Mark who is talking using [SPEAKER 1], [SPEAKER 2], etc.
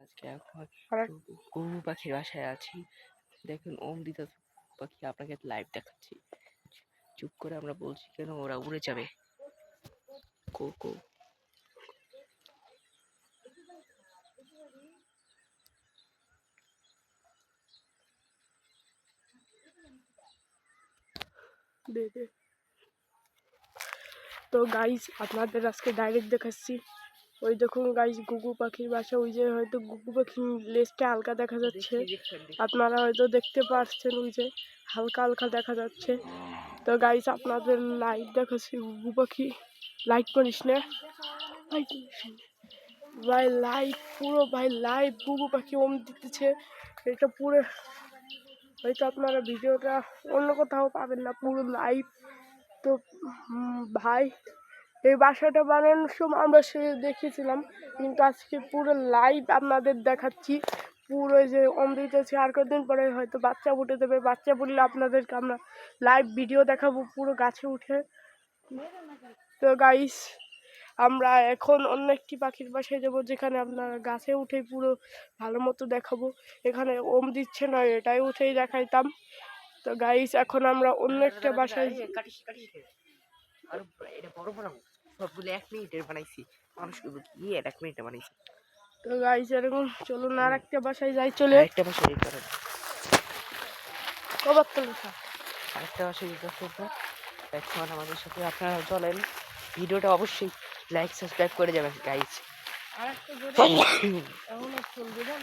[SPEAKER 1] আজকে এখন
[SPEAKER 2] আর
[SPEAKER 1] গরু পাখির বাসায় আছি। দেখুন অমৃতা পাখি আপনাকে লাইভ দেখাচ্ছি। চুপ করে আমরা বলছি কেন, ওরা উড়ে যাবে। কো কো
[SPEAKER 2] দে দে। তো গাইস আপনাদের আজকে ডাইরেক্ট দেখাচ্ছি। ওই দেখুন গাইস গুগু পাখির বাসা, ওই যে হয়তো গুগু পাখির লেজটা হালকা দেখা যাচ্ছে, আপনারা হয়তো দেখতে পাচ্ছেন, ওই যে হালকা হালকা দেখা যাচ্ছে। তো গাইস আপনাদের লাইভ দেখাচ্ছি গুগু পাখি। লাইক করিস না ভাই, লাইভ পুরো ভাই, লাইভ গুগু পাখি ওম দিতেছে। এটা পুরো হয়তো আপনারা ভিডিওটা অন্য কোথাও পাবেন না, পুরো লাইভ। তো ভাই এই বাসাটা বানানোর সময় আমরা সে দেখেছিলাম, কিন্তু আজকে পুরো লাইভ আপনাদের দেখাচ্ছি। পুরো যে অমৃত আছে, আর কয়েকদিন পরে হয়তো বাচ্চা ফুটে দেবে। বাচ্চা ফুটলে আপনাদেরকে আমরা লাইভ ভিডিও দেখাবো পুরো গাছে উঠে। তো গাইস আমরা এখন অন্য একটি পাখির বাসায় যাবো, যেখানে আপনারা গাছে উঠে পুরো ভালো মতো দেখাবো। এখানে ওম দিচ্ছে না, এটাই উঠেই দেখাইতাম। তো গাইস এখন আমরা অন্য একটা বাসায়
[SPEAKER 1] আর এটা বড় বানাবো, সবগুলো 1 মিনিটের বানাইছি। মানুষ কি 1 মিনিটে বানাইছি।
[SPEAKER 2] তো গাইস এরকম চলুন আর একটা বাসায় যাই। চলে
[SPEAKER 1] আরেকটা বাসায় দিতে হবে,
[SPEAKER 2] কবার তো লেখা
[SPEAKER 1] আরেকটা বাসায় দিতে হবে। এখন আমাদের সাথে আপনারা চলেন, ভিডিওটা অবশ্যই লাইক সাবস্ক্রাইব করে যাবেন গাইস।
[SPEAKER 2] আরেকটা এমন চলবে না।